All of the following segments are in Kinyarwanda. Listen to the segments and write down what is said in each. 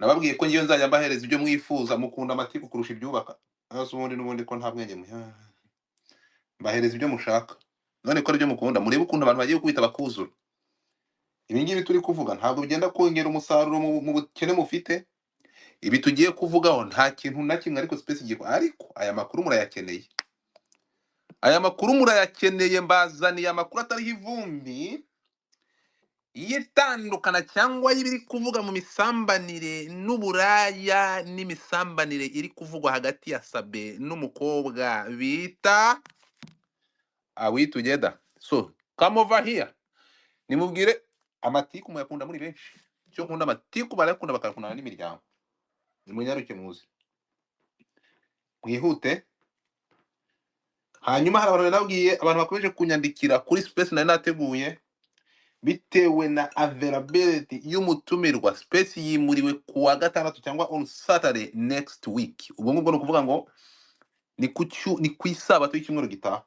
nababwiye ko ngiyo nzajya mbahereza ibyo mwifuza mukunda amatiku kurusha ibyubaka. Hasi n'ubundi ko nta bwenge mbahereza ibyo mushaka. None ko aribyo mukunda murebe ukuntu abantu bagiye kubita bakuzura. Ibi ngibi turi kuvuga ntabwo bigenda kongera umusaruro mu bukene mufite. Ibi tugiye kuvugaho nta kintu na kimwe ariko space igiye ariko aya makuru murayakeneye. Aya makuru murayakeneye mbazaniye amakuru atariho ivumbi yitandukana cyangwa y'ibiri kuvuga mu misambanire n'uburaya n'imisambanire iri kuvugwa hagati ya Sabe n'umukobwa bita Are We Together. So come over here nimubwire amatiku muyakunda muri benshi. Cyo nkunda amatiku barayakunda bakakundana n'imiryango. Nimunyaruke muzi mwihute. Hanyuma hari abantu nabwiye abantu bakomeje kunyandikira kuri space nari nateguye bitewe na availability y'umutumirwa. Space yimuriwe kuwa gatandatu cyangwa on Saturday next week. Ubwo ngubwo no kuvuga ngo ni ku isabato y'icyumweru gitaha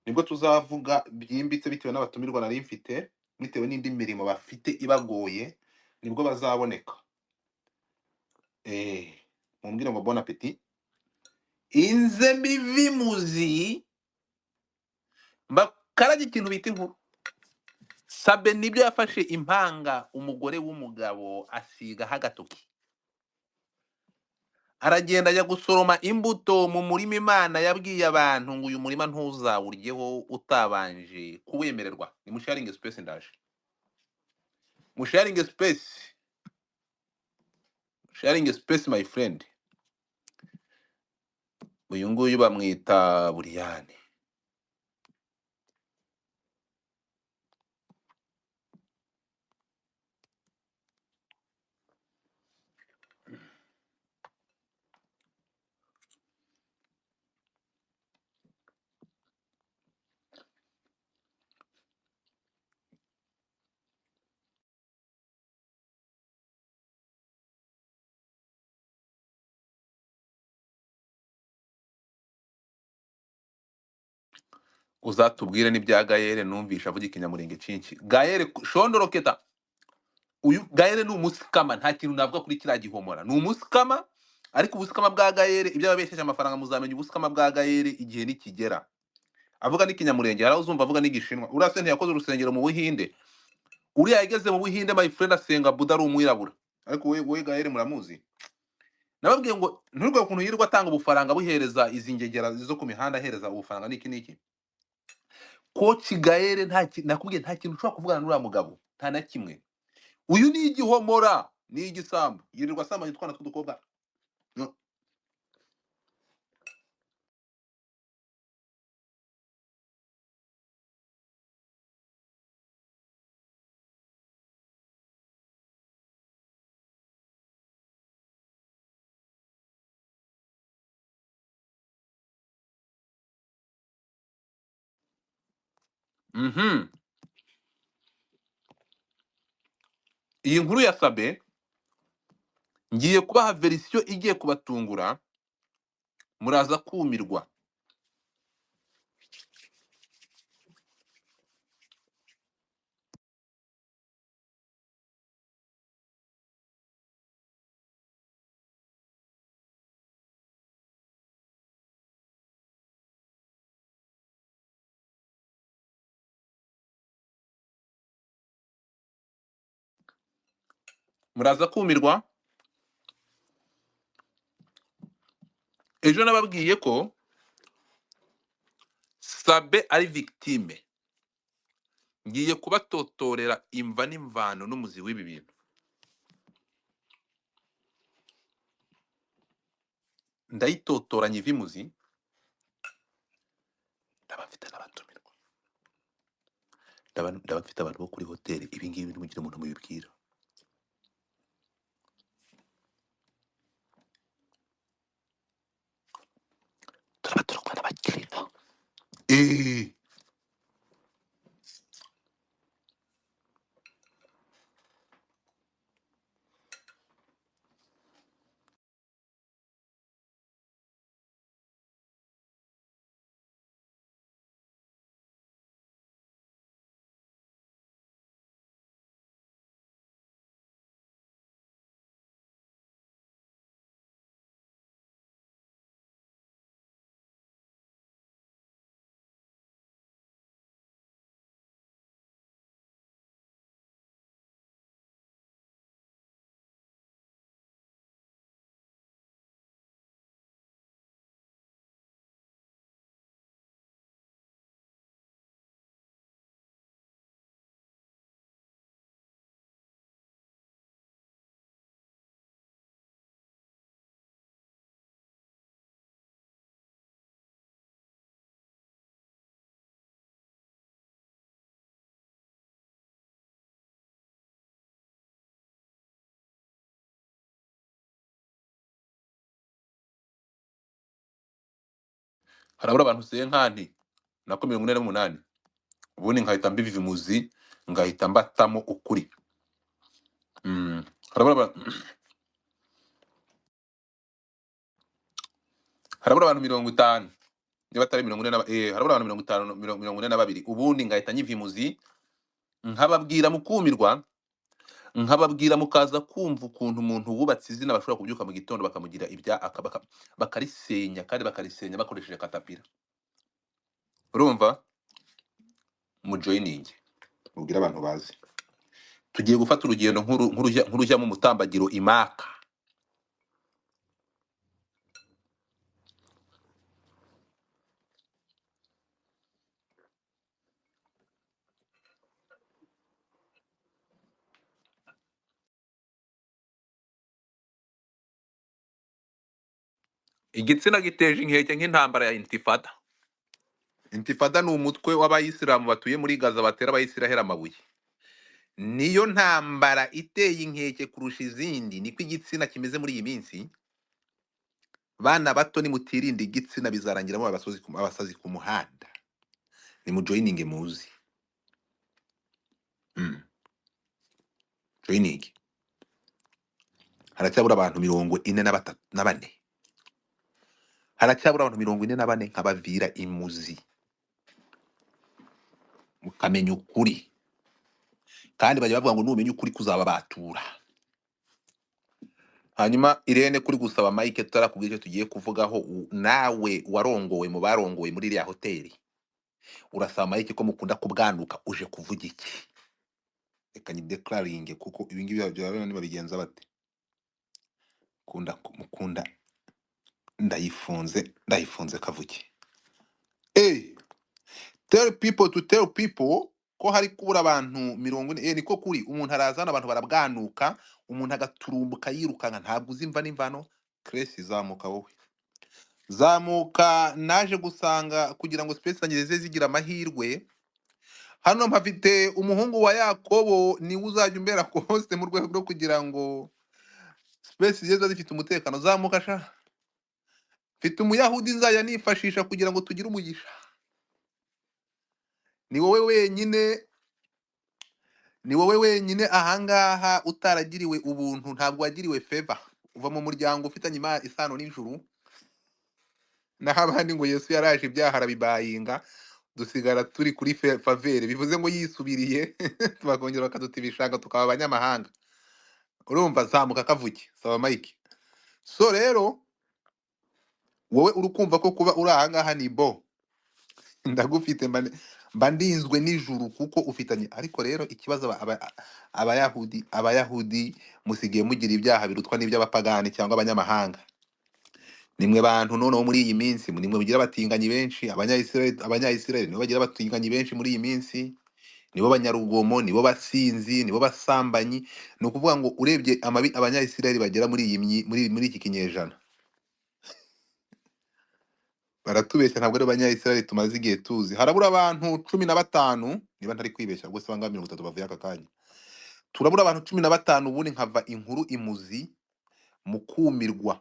nibwo tuzavuga byimbitse bitewe n'abatumirwa nari mfite bitewe n'indi mirimo bafite ibagoye nibwo bazaboneka. Mumbwire ngo bon appetit. Inze mbivimuzi mbakaraga ikintu bita inkuru. Sabe nibyo yafashe Impanga umugore w'umugabo asigaho agatoki. Aragenda ajya gusoroma imbuto mu murima Imana yabwiye abantu ngo uyu murima ntuzawuryeho utabanje kuwemererwa. Ni mu sharing space ndaje. Mu sharing space. Sharing space my friend. Uyu nguyu bamwita Buriyane. Uzatubwire n'ibya Gaëlle numvisha avuga ikinyamurenge cinshi. Gaëlle shondoroketa. Uyu Gaëlle ni umusikama nta kintu navuga kuri kiriya gihomora. Ni umusikama ariko ubusikama bwa Gaëlle ibyo ababesheje amafaranga muzamenya ubusikama bwa Gaëlle igihe nikigera. Avuga n'ikinyamurenge hari uzumva avuga n'igishinwa. Uriya se ntiyakoze urusengero mu Buhinde. Uriya yageze mu Buhinde my friend asenga Buddha ari umwirabura. Ariko we Gaëlle muramuzi. Nababwiye ngo nturwe ukuntu yirirwa atanga ubufaranga buhereza izi ngegera zo ku mihanda ahereza ubufaranga niki. Coach Gaëlle nakubwiye nta kintu ushobora kuvugana n'uriya mugabo nta na kimwe. Uyu ni igihomora ni igisambu yirirwa asambanya utwana tw'udukobwa. Iyi nkuru ya Sabe ngiye kubaha verisiyo igiye kubatungura muraza kumirwa. Muraza kumirwa. Ejo nababwiye ko Sabe ari victime. Ngiye kubatotorera imva n'imvano n'umuzi w'ibi bintu. Ndayitotoranya ivimuzi. Ndabafite n'abatumirwa. Ndabafite abantu bo kuri hoteli ibi ngibi nimugire umuntu mubibwira. Turabaturwa n'abakiriya. harabura abantu senkani nako 48, ubundi nkahita mbiva imuzi, ngahita mbatamo ukuri. Harabura abantu 50, niba atari 40 harabura abantu 50, 42, ubundi ngahita nyiva imuzi, nkababwira mukumirwa, nkababwira mukaza kumva ukuntu umuntu wubatse izina bashobora kubyuka mu gitondo bakamugira bakarisenya, kandi bakarisenya bakoresheje katapira. Urumva? Mujoyininge mubwire abantu bazi, tugiye gufata urugendo nk'urujya mu mutambagiro imaka. Igitsina giteje inkeke nk'intambara ya intifada. Intifada ni umutwe w'abayisilamu batuye muri Gaza batera abayisiraheli amabuye. Niyo ntambara iteye inkeke kurusha izindi, niko igitsina kimeze muri iyi minsi. Bana bato nimutirinda igitsina bizarangiramo abasazi ku muhanda. Ni mujoyininge muzi. Joyininge. Haracyabura abantu 44. Haracyabura abantu 44 nkabavira imuzi. Mukamenya ukuri. Kandi bajya bavuga ngo numenya ukuri kuzababatura. Hanyuma Irene kuri gusaba Mike tutarakubwira icyo tugiye kuvugaho, nawe warongowe mu barongowe muri iriya hoteli. Urasaba Mike ko mukunda kubwanuka uje kuvuga iki? Reka nyideclaringe kuko ibi ngibi byaba nibabigenza bate. Mukunda ndayifunze kavuki. Tell people to tell people ko hari kubura abantu 40. Niko kuri umuntu arazana abantu barabwanuka, umuntu agaturumbuka yirukanka, ntabwo uzimva n'imvano. Cresi zamuka wowe. Zamuka naje gusanga kugira ngo space zangeze zigira amahirwe. Hano mpafite umuhungu wa Yakobo, ni uzajya umbera ko host mu rwego rwo kugira ngo space zigeze zifite umutekano. Zamuka sha. Mfite umuyahudi nzajya nifashisha kugira ngo tugire umugisha. Ni wowe wenyine ahangaha utaragiriwe ubuntu, ntabwo wagiriwe favor. Uva mu muryango ufitanye isano n'ijuru. Naho abandi ngo Yesu yaraje ibyaha arabibayinga, dusigara turi kuri favere, bivuze ngo yisubiriye tubakongera bakaduta ibishanga tukaba abanyamahanga. Urumva? Zamuka kavuki, saba Mike. So rero wowe urukumva ko kuba uri ahangaha ni bo, ndagufite mba ndinzwe n'ijuru kuko ufitanye. Ariko rero ikibazo abayahudi musigiye mugira ibyaha birutwa n'iby'abapagani cyangwa abanyamahanga. Nimwe bantu noneho muri iyi minsi nimwe bigira abatinganyi benshi. Abanyayisiraheli nibo bagira abatinganyi benshi muri iyi minsi, nibo banyarugomo, nibo basinzi, nibo basambanyi. Ni ukuvuga ngo urebye amabi abanyayisiraheli bagera muri iki kinyejana, baratubeshya. Ntabwo ari abanyayisiraheli tumaze igihe tuzi. Harabura abantu 15, niba ntari kwibeshya, rwose banga 30 bavuye aka kanya. Turabura abantu 15, ubundi nkava inkuru imuzi mukumirwa.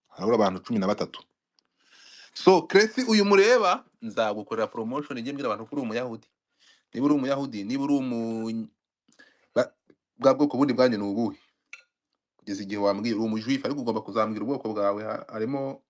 Harabura abantu 13. So Cresi uyu mureba, nzagukorera promotion njye mbwira abantu kuri umuyahudi. Niba uri umuyahudi, niba uri bwa bwoko bundi bwanyu ni ubuhe? Kugeza igihe wambwira uri umujuifu, ariko ugomba kuzambwira ubwoko bwawe. Harimo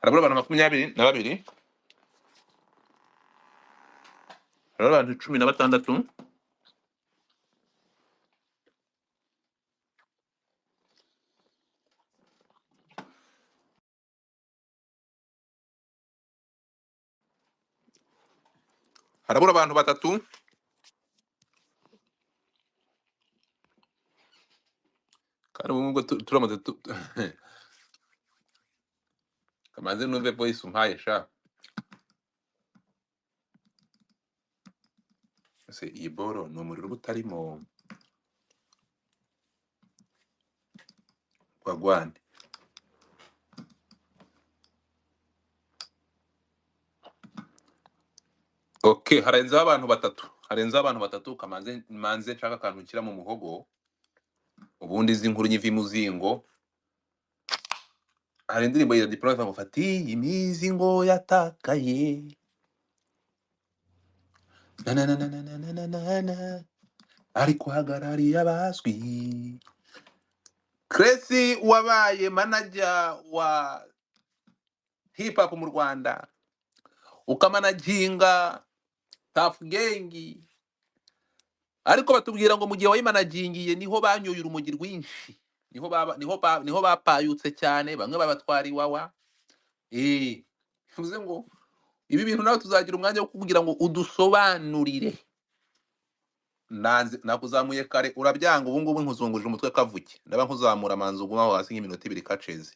harabura abantu 22, harabura abantu 16, harabura abantu 3. Kandi ubwo turamutse kamaze numve voice umpaye sha. Ese iyi boro ni umuriro uba utarimo wagwane. Okay, harenzeho abantu batatu kamaze manze nshaka akantu nshyira mu muhogo, ubundi izi nkuru nyiva imuzingo. Hari indirimbo ya Diplomate ngo fati imizingo yatakaye na na na na na na na na na ariko hagarariye abazwi. Crazy wabaye manager wa hip hop mu Rwanda, ukamanaginga Tough Gang, ariko batubwira ngo mu gihe wayimanagingiye niho banyoye urumogi rwinshi, niho bapayutse cyane, bamwe babatwara iwawa. Bivuze ngo ibi bintu nawe tuzagira umwanya wo kugira ngo udusobanurire. Nakuzamuye kare urabyanga, ubu ngubu nkuzunguje umutwe kavuke, ndaba nkuzamura manzi ugumaho hasi nk'iminota 2 kaceze,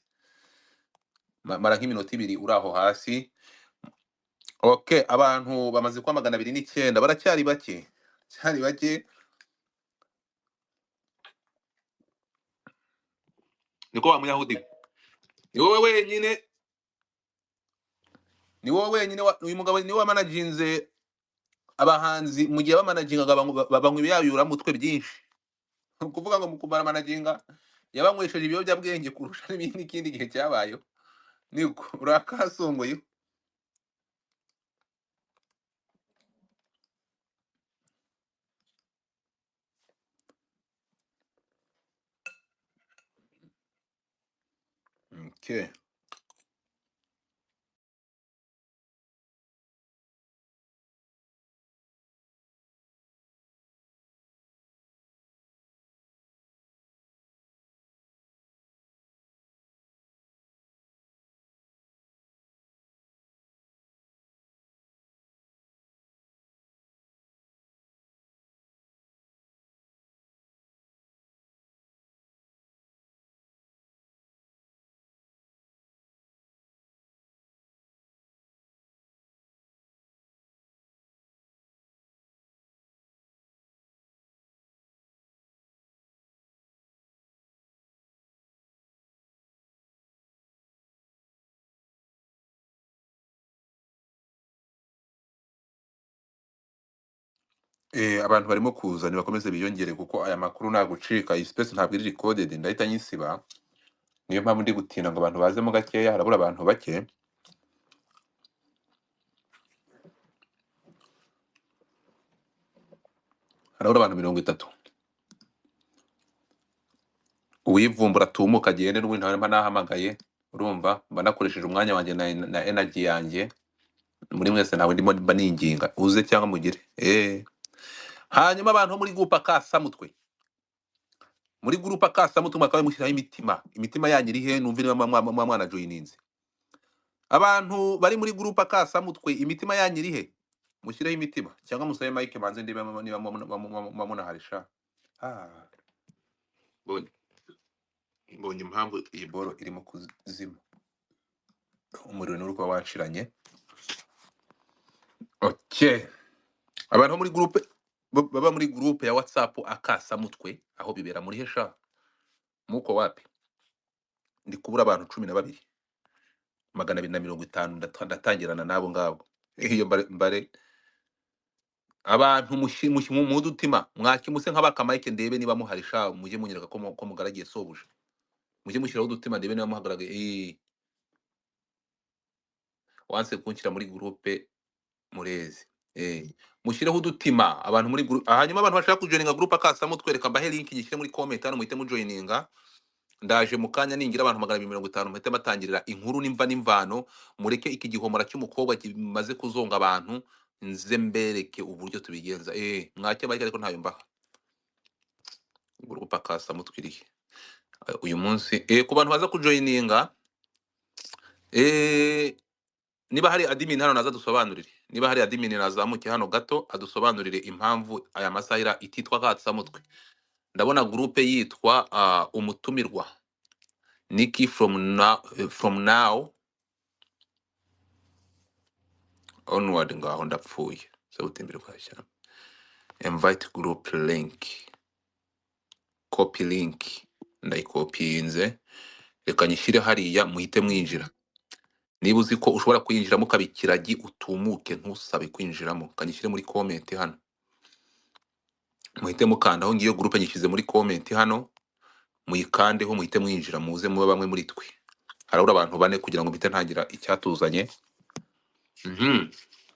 mara nk'iminota 2 uri aho hasi. Okay, abantu bamaze kwa 209 baracyari bake, cyari bake. Niko wa Muyahudi, ni wowe wenyine, uyu mugabo ni we managinze abahanzi mu gihe bamanagingaga babanywa ibyayura mutwe byinshi. Kuvuga ngo mukumara managinga yabanywesheje ibiyobyabwenge kurusha n'ikindi gihe cyabayeho. Niko urakasongoye. Okay. Abantu barimo kuza nibakomeze biyongere kuko aya makuru nagucika, iyi space ntabwo iri recorded, ndahita nyisiba. Niyo mpamvu ndi gutinda ngo abantu bazemo gakeya, harabura abantu bake. Harabura abantu 30. Uwivumbura tumuka agende, n'ubundi ntawe mba nahamagaye, urumva mba nakoresheje umwanya wanjye na energy yanjye. Muri mwese ntawe ndimo mba ninginga uze cyangwa mugire. Hanyuma abantu bo muri groupe akasamutwe, muri groupe akasamutwe mwakabaye mushyiraho imitima yanyu iri he? Numva niba mwana joininze. Abantu bari muri groupe akasamutwe, imitima yanyu iri he? Mushyireho imitima cyangwa musabe Mike manze ndiba niba munaharisha. Mbonye impamvu iyi boro irimo kuzima, umuriro n'uri kuba washiranye. Okay, abantu muri groupe baba muri groupe ya WhatsApp akasamutwe, aho bibera muri hesha muko wapi? Ndi kubura abantu 12 250 ndatangirana nabo ngabo. Iyo mbare abantu mu dutima mwakimuse nk'abaka Mike ndebe niba muharisha, mujye munyereka ko mugaragiye sobuje, mujye mushyiraho udutima ndebe niba muhagaragaye. Wanse kunshyira muri groupe murezi, mushyireho udutima abantu muri groupe. Hanyuma abantu bashaka kujoininga groupe akasamutwe, reka mbahe link nyishyire muri comment hano, muhite mujoininga. Ndaje mukanya ningira abantu 250 muhite batangirira inkuru nimva n'imvano. Mureke iki gihomora cy'umukobwa kimaze kuzonga abantu, nze mbereke uburyo tubigenza. Mwake barike ariko ntayo mbaha. Groupe akasamutwe irihe uyu munsi? Ku bantu baza kujoininga, niba hari admin hano naza dusobanurire, niba hari admin nazamuke hano gato adusobanurire impamvu aya masahira ititwa katsamutwe. Ndabona groupe yitwa umutumirwa Nikki from now onward ngaho ndapfuye so gutembera kwa shyamba. Invite group link, copy link, ndayikopinze, reka nyishyire hariya muhite mwinjira. Niba uzi ko ushobora kuyinjiramo ukabikiragi utumuke ntusabe kwinjiramo, kanyishyire muri comment hano, muhite mukandaho ngiyo groupe nyishyize muri comment hano, muyikandeho muhite mwinjira muze muba bamwe muri twe. Harabura abantu bane kugira ngo mpite ntagira icyatuzanye.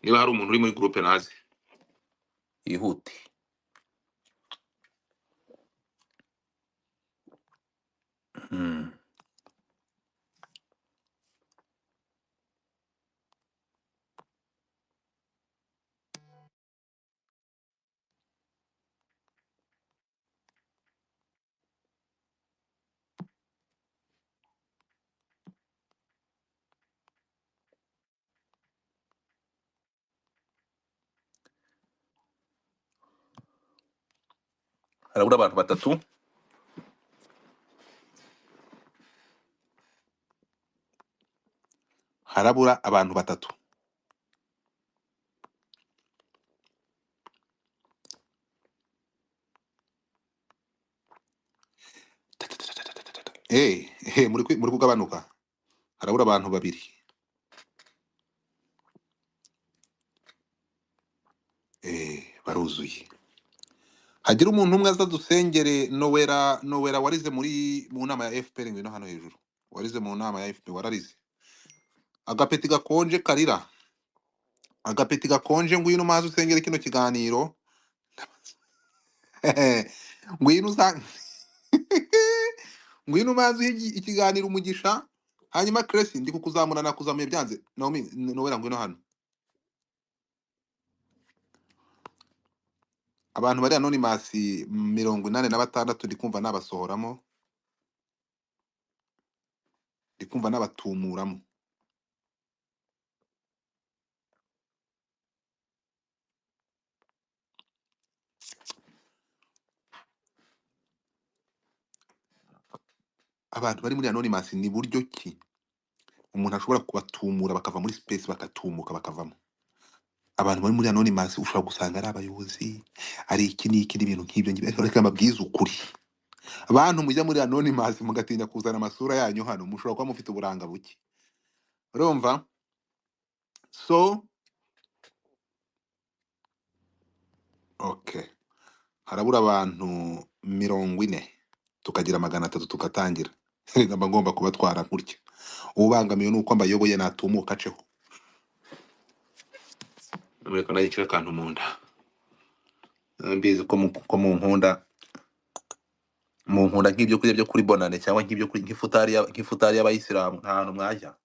Niba hari umuntu uri muri groupe naze yihute. Harabura abantu batatu. Harabura abantu batatu. Muri kugabanuka. Harabura abantu babiri. Baruzuye. Hagira umuntu umwe aza dusengere Nowera warize mu nama ya FPR ngwino hano hejuru. Warize mu nama ya FPR wararize. Agapeti gakonje karira. Agapeti gakonje ngwino maze usengere kino kiganiro. Ngwino uza ngwino maze ikiganiro umugisha. Hanyuma Cressy ndi kukuzamura nakuzamuye byanze. Naomi Nowera ngwino hano. Abantu bari anonymous 86 ndi kumva nabasohoramo. Ndi kumva nabatumuramo. Abantu bari muri anonymous ni buryo ki umuntu ashobora kubatumura bakava muri space bakatumuka bakavamo. Abantu bari muri anonymous ushobora gusanga ari abayobozi ari iki n'iki n'ibintu nk'ibyo ngibyo, reka mabwiza ukuri. Abantu mujya muri anonymous mugatinya kuzana amasura yanyu hano, mushobora kuba mufite uburanga buke. Urumva? So okay, harabura abantu 40 tukagira 300 tugatangira. Ngamba ngomba kubatwara gutya. Ubangamiye nuko mbayoboye natumuka ceho. Reka nayikira kantu munda. Mbizi ko mu nkunda nk'ibyo kurya byo kuri bonane cyangwa nk'ibyo kuri nk'ifutari y'abayisilamu nta hantu mwajya.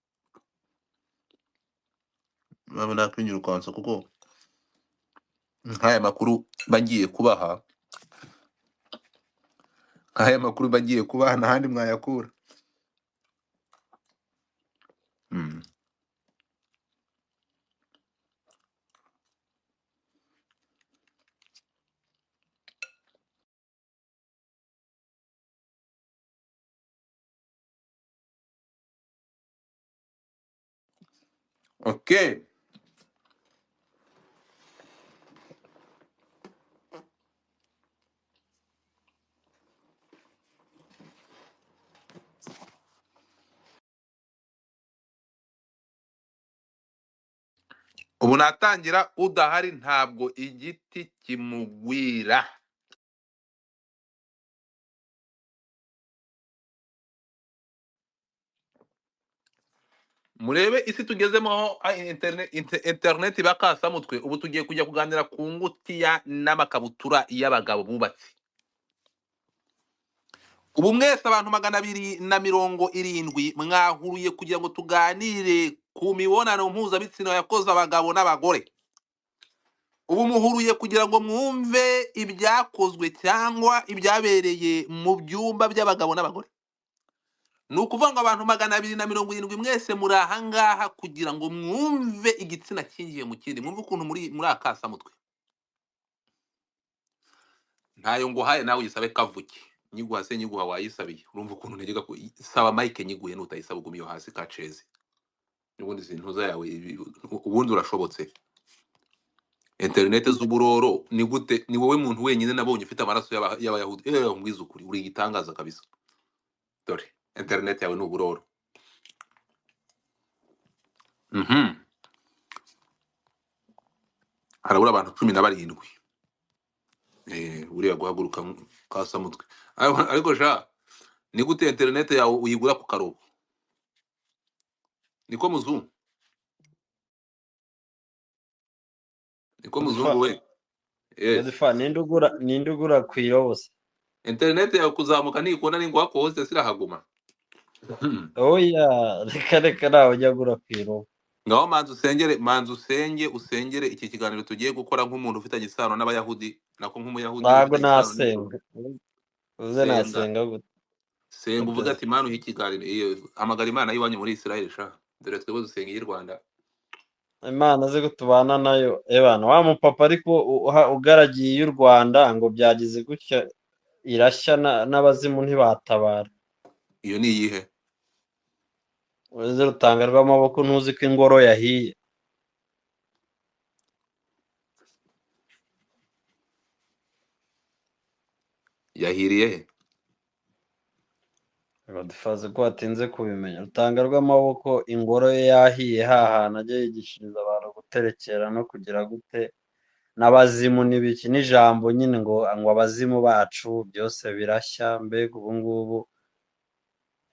Mama nakwinyura ukansa kuko nk'aya makuru bagiye kubaha n'ahandi mwayakura. Okay. Ubu natangira udahari ntabwo igiti kimugwira. Murebe isi tugezemo internet bakasa mutwe. Ubu tugiye kujya kuganira ku ngutiya n'amakabutura y'abagabo bubatse. Ubu mwese abantu 270 mwahuruye kugira ngo tuganire ku mibonano mpuzabitsina yakoze abagabo n'abagore. Ubu muhuruye kugira ngo mwumve ibyakozwe cyangwa ibyabereye mu byumba by'abagabo n'abagore. Nukuvuga ngo abantu 270 mwese muri ahangaha kugira ngo mwumve igitsina kingiye mu kindi, mwumve ukuntu muri akasa mutwe. Ntayo nguhaye nawe yisabe kavuki. Nyiguha se nyiguha wayisabiye. Urumva ukuntu ntegeka ko saba Mike nyiguye nutayisaba ugumiyo hasi kaceze. ubundi sintuza yawe ubundi urashobotse. Internet z'uburoro ni gute? Ni wowe muntu wenyine nabonye ufite amaraso y'abayahudi. Ngwiza ukuri uri igitangaza kabisa. Dore internet yawe ni uburoro. Harabura abantu 17. Buriya guhaguruka kasamutwe. Ariko sha ni gute internet yawe uyigura ku karobo? Niko muzungu. Niko muzungu we. Yes. Godifa ninde ugura kwirose. Internet yawe kuzamuka nikona n'ingwa ko hose sirahaguma. Oya reka nawe ujya gura kwiro. Ngaho manzu usengere iki kiganiro tugiye gukora nk'umuntu ufitanye isano n'abayahudi, nako nk'umuyahudi Ntabwo ufitanye isano nasenga. Uze nasenga gute? Senga uvuga ati Imana uhe ikiganiro, hamagara Imana y'iwanyu muri Israel sha. Dore twebwe dusenga iy'i Rwanda. Imana ze gutubana nayo. Ebana wa mupapa ariko ugaragiye y'u Rwanda ngo byagize gutya irashya n'abazimu ntibatabara. Iyo ni iyihe? Uze rutanga rw'amaboko ntuzi ko ingoro yahiye. Yahiriye he? Godifaze ko watinze kubimenya. Rutanga rw'amaboko ingoro ye yahiye hahana ajya yigishiriza abantu guterekera no kugira gute n'abazimu n'ibiki n'ijambo nyine ngo abazimu bacu byose birashya. Mbega ubu ngubu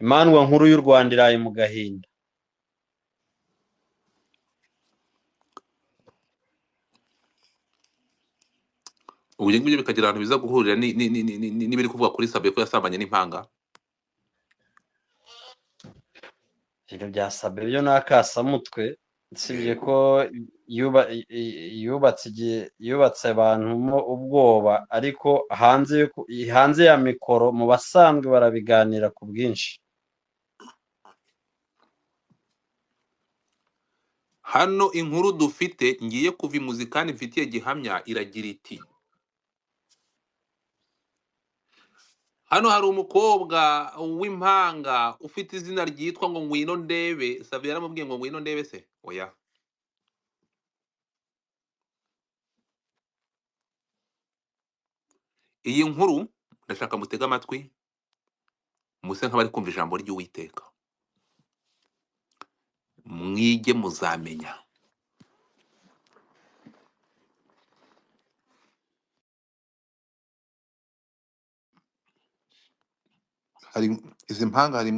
imandwa nkuru y'u Rwanda iraye mu gahinda. Ubu ngibyo bikagira abantu biza guhurira n'ibiri kuvuga kuri Sabe ko yasambanye n'Impanga. Ibyo byasabe byo nakasamutwe sibye ko yubatse abantu mo ubwoba, ariko hanze ya mikoro mu basanzwe barabiganira ku bwinshi. Hano inkuru dufite ngiye kuva imuzikani mfitiye gihamya iragira iti: hano hari umukobwa w'Impanga ufite izina ryitwa ngo Ngwino Ndebe. Sabe yaramubwiye ngo Ngwino Ndebe se? Oya. Iyi nkuru ndashaka mutega amatwi muse nk'abari kumva ijambo ry'Uwiteka, mwige muzamenya. Hari izi Mpanga, hari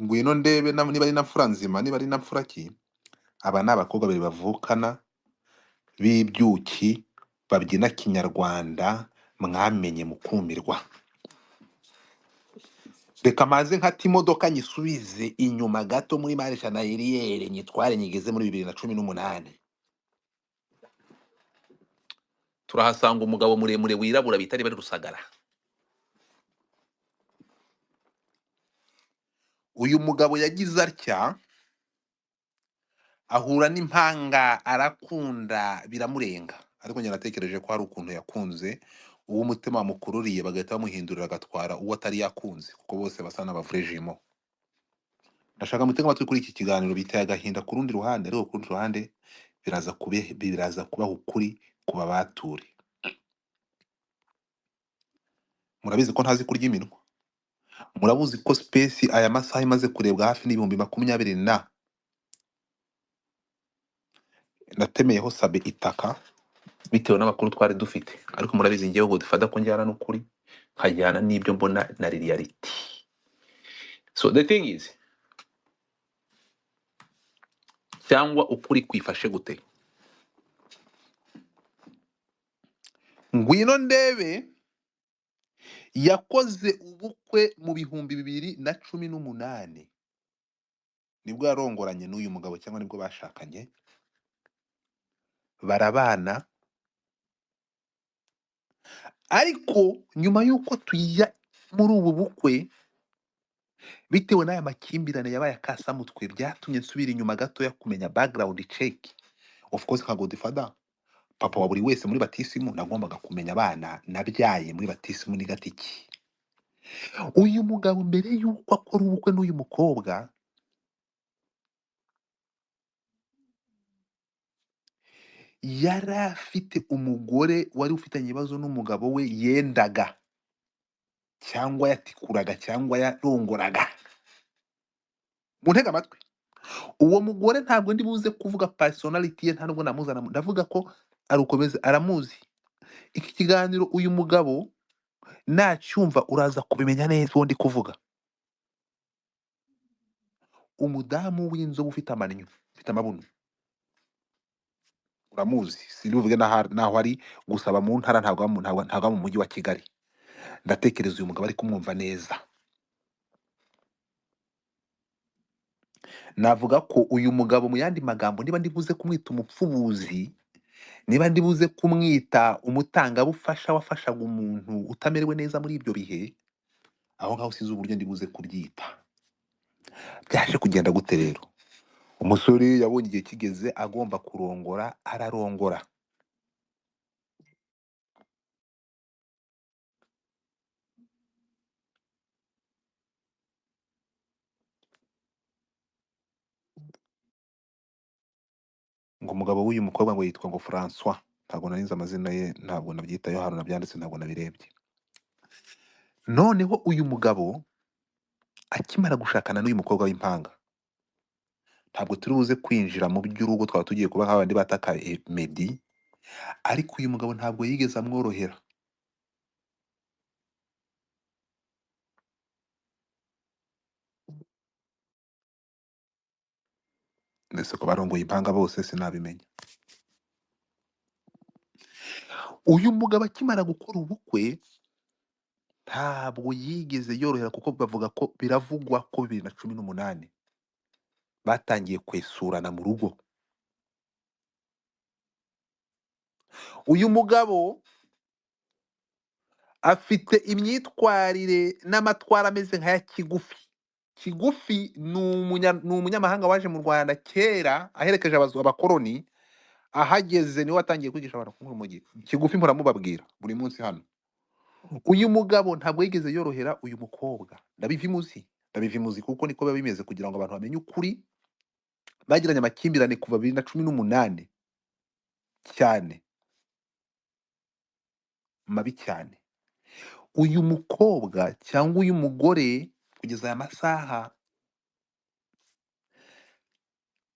Ngwino Ndebe niba ari na mfura nzima, niba ari na mfura ki, aba ni abakobwa babiri bavukana b'ibyuki babyina kinyarwanda mwamenye mukumirwa. Reka maze nkata imodoka nyisubize inyuma gato muri marisha na Eliere nyitware nyigeze muri 2018. Turahasanga umugabo muremure wirabura bitari bari Rusagara. Uyu mugabo yagize atya ahura n'Impanga arakunda biramurenga, ariko njye natekereje ko hari ukuntu yakunze uwo umutima wamukururiye bagahita bamuhindurira agatwara uwo atari yakunze, kuko bose basa n'abafrejimo. Ndashaka mutega amatwi kuri iki kiganiro biteye agahinda ku rundi ruhande, ariko ku rundi ruhande biraza kubaho ukuri kuba bature. Murabizi ko ntazi kurya iminwa. Murabuzi ko space aya masaha imaze kurebwa hafi n'ibihumbi 20 na natemeyeho Sabe itaka bitewe n'amakuru twari dufite, ariko murabizi ngewe ngo dufata ko njyana n'ukuri nkajyana n'ibyo mbona na reality. So the thing is, cyangwa ukuri kwifashe gute? Ngwino Ndebe yakoze ubukwe mu 2018, nibwo yarongoranye n'uyu mugabo cyangwa nibwo bashakanye, barabana. Ariko nyuma yuko tuya muri ubu bukwe bitewe n'aya makimbirane yabaye akasamutwe, byatumye nsubira inyuma gato ya kumenya background check. Of course nka Godfather, papa wa buri wese muri batisimu, nagombaga kumenya abana nabyaye muri batisimu ni gatiki. Uyu mugabo mbere yuko akora ubukwe n'uyu mukobwa yari afite umugore wari ufitanye ibibazo n'umugabo we yendaga cyangwa yatikuraga cyangwa yarongoraga. Muntege amatwi, uwo mugore ntabwo ndi buze kuvuga personality ye, nta nubwo namuzana, ndavuga ko arukomeze aramuzi. Iki kiganiro uyu mugabo nacyumva uraza kubimenya neza uwo ndi kuvuga. Umudamu w'inzobe ufite amannyo, ufite amabuno, uramuzi, sindibuvuge naho ari, gusaba mu ntara, ntabwo aba mu mujyi wa Kigali. Ndatekereza uyu mugabo ari kumwumva neza. Navuga ko uyu mugabo mu yandi magambo, niba ndi buze kumwita umupfubuzi, niba ndi buze kumwita umutangabufasha wafashaga umuntu utamerewe neza muri ibyo bihe, aho ngaho sinzi uburyo ndi buze kubyita. Byaje kugenda gute rero? Umusore yabonye igihe kigeze agomba kurongora, ararongora. Ngo umugabo w'uyu mukobwa ngo yitwa ngo François, ntabwo nari nzi amazina ye, ntabwo nabyitayeho, ahantu nabyanditse ntabwo nabirebye. Noneho uyu mugabo akimara gushakana n'uyu mukobwa w'impanga, ntabwo turi buze kwinjira mu by'urugo, twaba tugiye kuba nk'abandi bataka Meddy, ariko uyu mugabo ntabwo yigeze amworohera. Ndetse ko barongoye impanga bose sinabimenya. Uyu mugabo akimara gukora ubukwe ntabwo yigeze yorohera, kuko bavuga ko, biravugwa ko 2018 batangiye kwesurana mu rugo. Uyu mugabo afite imyitwarire n'amatwara ameze nk'aya Kigufi. Kigufi ni umunyamahanga waje mu Rwanda kera aherekeje abakoloni, ahageze niwe watangiye kwigisha abantu kunywa urumogi. Kigufi muramubabwira buri munsi hano. Uyu mugabo ntabwo yigeze yorohera uyu mukobwa. Ndabivimuzi kuko niko biba bimeze, kugira ngo abantu bamenye ukuri. Bagiranye amakimbirane kuva 2018 cyane, mabi cyane. Uyu mukobwa cyangwa uyu mugore kugeza aya masaha,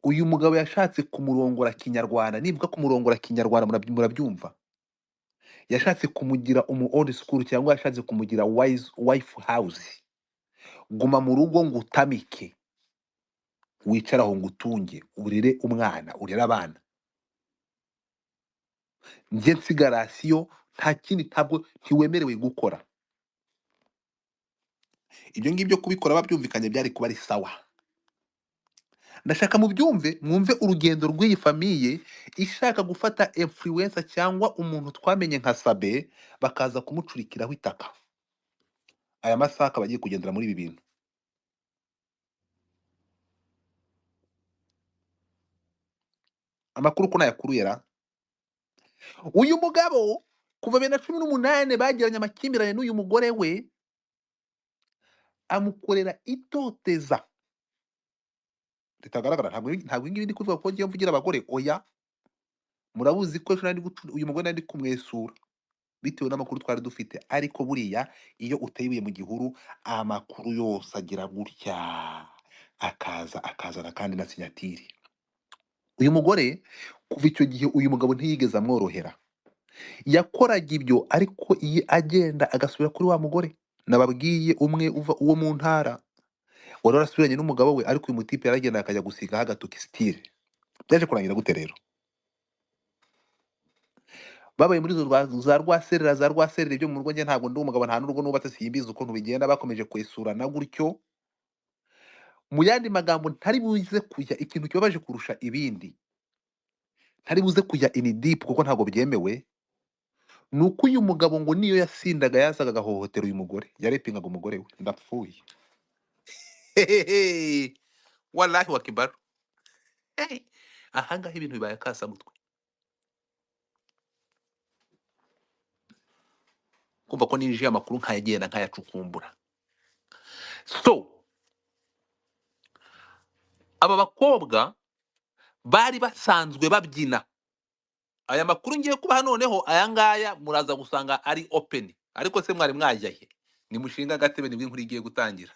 uyu mugabo yashatse kumurongora kinyarwanda. Nibuka kumurongora kinyarwanda, murabyumva. Yashatse kumugira old school, cyangwa yashatse kumugira wife house. Guma mu rugo ngo utamike, wicara aho ngo utunge, urere umwana, urere abana. Njye nsigarasiyo, nta kindi, ntabwo ntiwemerewe gukora. Ibyo ngibyo kubikora babyumvikanye byari kuba ari sawa. Ndashaka mubyumve, mwumve urugendo rw'iyi famiye ishaka gufata influencer cyangwa umuntu twamenye nka Sabe, bakaza kumucurikiraho itaka. Aya masaha bagiye kugendera muri ibi bintu. Amakuru ko nayakuruyera. Uyu mugabo kuva 2018 bagiranye amakimbirane n'uyu mugore we, amukorera itoteza ritagaragara. Ntabwo ngibi ndi kuvuga ko ngiye mvugira abagore, oya. Murabuzi ko uyu mugore nari kumwesura bitewe n'amakuru twari dufite, ariko buriya iyo uteye ibuye mu gihuru, amakuru yose agira gutya akazana kandi na sinyatiri. Uyu mugore kuva icyo gihe uyu mugabo ntiyigeze amworohera. Yakoraga ibyo, ariko iyo agenda agasubira kuri wa mugore nababwiye, umwe uwo mu ntara, wari warasubiranye n'umugabo we, ariko uyu mutipe yaragenda akajya gusigaho agatoki style. Byaje kurangira gute rero? Babaye muri za rwaserera byo mu rugo. Njye ntabwo ndi umugabo, nta n'urugo nubatse, simbizi ukuntu bigenda. Bakomeje kwesurana gutyo. Mu yandi magambo, ntari buze kujya, ikintu kibabaje kurusha ibindi, ntari buze kujya in deep kuko ntabwo byemewe, ni uko uyu mugabo ngo niyo yasindaga yazaga agahohotera uyu mugore, yarepingaga umugore we. Ndapfuye. Hehehe. Wallahi wa kibaru. Hey. Ahangaha ibintu bibaye akasamutwe. Kumva ko ninjiye amakuru nkayagenda nkayacukumbura. So aba bakobwa bari basanzwe babyina, aya makuru ngiye kubaha noneho aya ngaya muraza gusanga ari open, ariko se mwari mwajya he? Nimushinga agatebe nibwo inkuru igiye gutangira.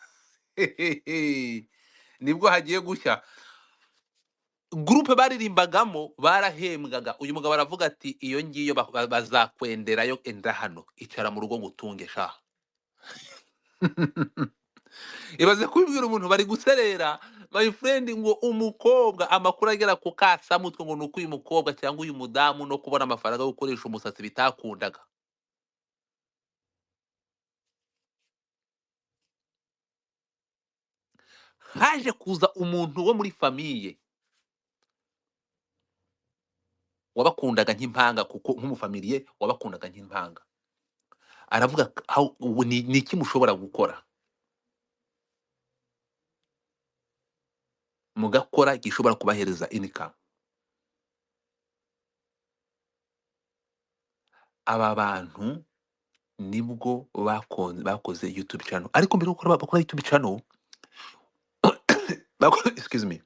Nibwo hagiye gushya. Groupe baririmbagamo barahembwaga. Uyu mugabo aravuga ati iyo ngiyo bazakwenderayo enda hano icara mu rugo ngutunge sha. Ibaze kubibwira umuntu bari guserera my friend, ngo umukobwa amakuru agera ku kasamutwe ngo nuko uyu mukobwa cyangwa uyu mudamu no kubona amafaranga yo gukoresha umusatsi bitakundaga. Haje kuza umuntu wo muri famiye wabakundaga nk'impanga, kuko nk'umufamiliye wabakundaga nk'impanga, aravuga ubu ni iki mushobora gukora mugakora gishobora kubahereza income. Aba bantu nibwo bakoze YouTube channel, ariko mbere yuko bakora YouTube channel excuse me,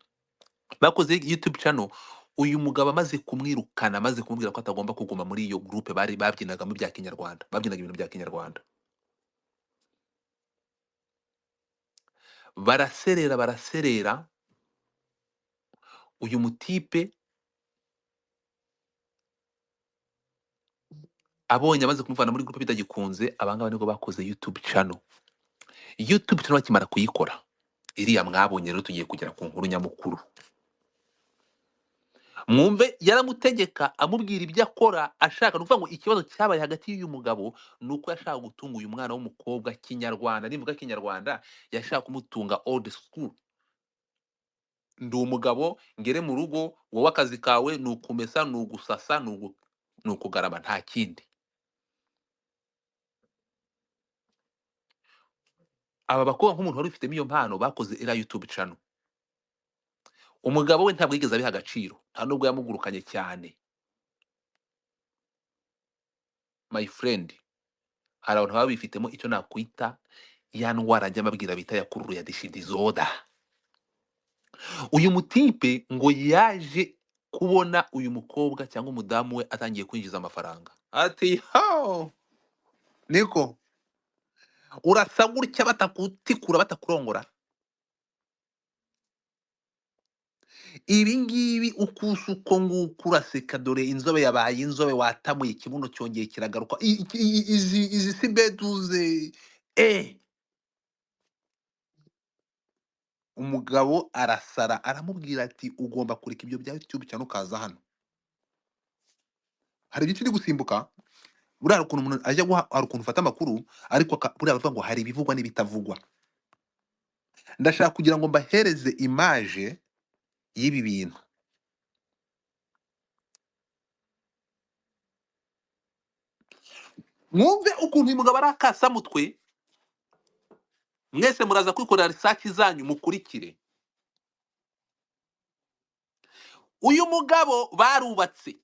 bakoze YouTube channel, uyu mugabo amaze kumwirukana, amaze kumubwira ko atagomba kuguma muri iyo groupe bari babyinagamo bya Kinyarwanda, babyinaga ibintu bya Kinyarwanda, baraserera, uyu mutipe abonye amaze kumuvana muri groupe bitagikunze, abangaba nibwo bakoze YouTube channel. YouTube channel bakimara kuyikora, iriya mwabonye rero tugiye kugera ku nkuru nyamukuru. Mwumve yaramutegeka amubwira ibyo akora, ashaka nuvuga ngo ikibazo cyabaye hagati y'uyu mugabo nuko yashaka gutunga uyu mwana w'umukobwa Kinyarwanda. Nivuga Kinyarwanda, yashaka kumutunga old school. Ndi umugabo ngere mu rugo, wowe akazi kawe ni ukumesa, ni ugusasa, ni ukugarama, nta kindi. Aba bakobwa nk'umuntu wari ufitemo iyo mpano bakoze iriya YouTube channel. Umugabo we ntabwo yigeze abiha agaciro, nta nubwo yamugurukanye cyane. My friend, hari abantu baba bifitemo icyo nakwita ya ndwara njya mbabwira bita ya kururu ya dishidizoda. Uyu mutipe ngo yaje kubona uyu mukobwa cyangwa umudamu we atangiye kwinjiza amafaranga, ati ho niko urasa gutya batakutikura batakurongora, ibi ngibi ukusa uko nguko uraseka, dore inzobe yabaye inzobe, watamuye ikibuno cyongeye kiragaruka, izi si beduze umugabo arasara, aramubwira ati ugomba kureka ibyo bya YouTube cyane ukaza hano. Hari byinshi ndi gusimbuka, buriya ukuntu umuntu ajya hari ukuntu ufata amakuru, ariko buriya bavuga ngo hari ibivugwa n'ibitavugwa. Ndashaka kugira ngo mbahereze image y'ibi bintu. Mwumve ukuntu uyu mugabo ari akasamutwe, mwese muraza kwikorera research zanyu mukurikire. Uyu mugabo barubatse,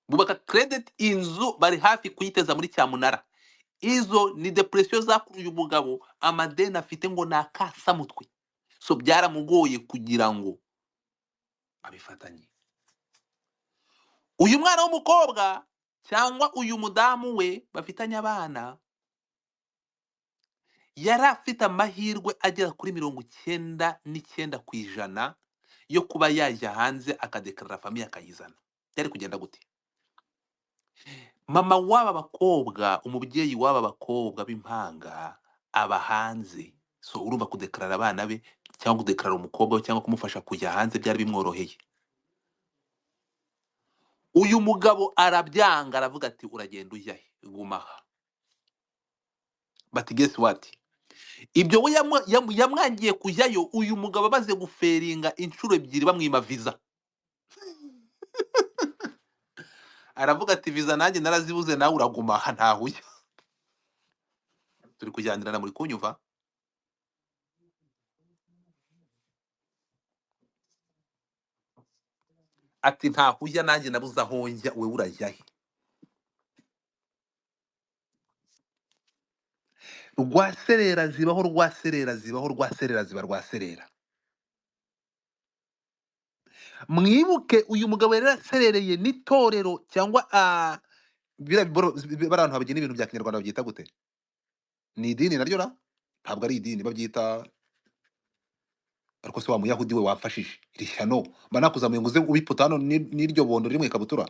bubaka credit inzu, bari hafi kuyiteza muri cyamunara. Izo ni depression zakuru uyu mugabo, amadeni afite ngo ni akasamutwe, so byaramugoye kugira ngo abifatanye. Uyu mwana w'umukobwa cyangwa uyu mudamu we bafitanye abana, yari afite amahirwe agera kuri 99% yo kuba yajya hanze akadekarara famiye akayizana. Byari kugenda gute? Mama w'aba bakobwa, umubyeyi w'aba bakobwa b'impanga aba hanze, so urumva kudekarara abana be cyangwa kudekarara umukobwa we cyangwa kumufasha kujya hanze byari bimworoheye. Uyu mugabo arabyanga, aravuga ati uragenda ujya he, guma aha. But guess what, ibyo we yamwangiye kujyayo, uyu mugabo amaze guferinga inshuro ebyiri bamwima visa. Aravuga ati visa nanjye narazibuze, nawe uraguma aha ntaho ujya. Turi kujyanirana, muri kunyumva? Ati ntaho ujya, nanjye nabuze aho njya, we urajya he? Rwaserera zibaho, rwaserera zibaho, rwaserera ziba rwaserera. mwibuke uyu mugabo yari yaraserereye n'itorero cyangwa biriya abantu babyina ibintu bya kinyarwanda babyita gute? Ni idini naryo ra? Ntabwo ari idini babyita, ariko se wa muyahudi we wamfashije iri shyano mba nakuzamuye ngo uze ubiputa hano n'iryo bondo riri mu ikabutura.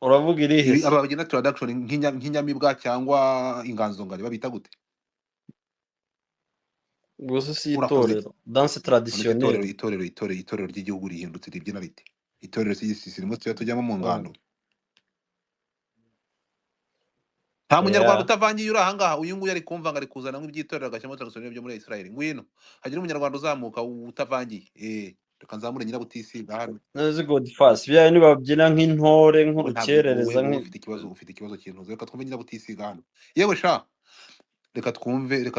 uravuga irihe se? Aba bagena traduction nk'inyamibwa cyangwa inganzo ngari babita gute? gusa si Urakoze. itorero danse traditionnelle. Itorero ry'igihugu rihindutse ribyina rite? Itorero ririmo tujyamo mu ngando. Nta munyarwanda utavangiye uri ahangaha, uyu nguyu ari kumva ngo ari kuzana nk'iby'itorero agashyiramo tradition byo muri Israel. Ngwino hagira umunyarwanda uzamuka utavangiye. Reka nzamure nyirabutisi bahari. Nazi God fast bya ni babyina nk'intore nk'urukerereza ufite ikibazo kintu. Reka twumve nyirabutisi hano. Yewe sha reka twumve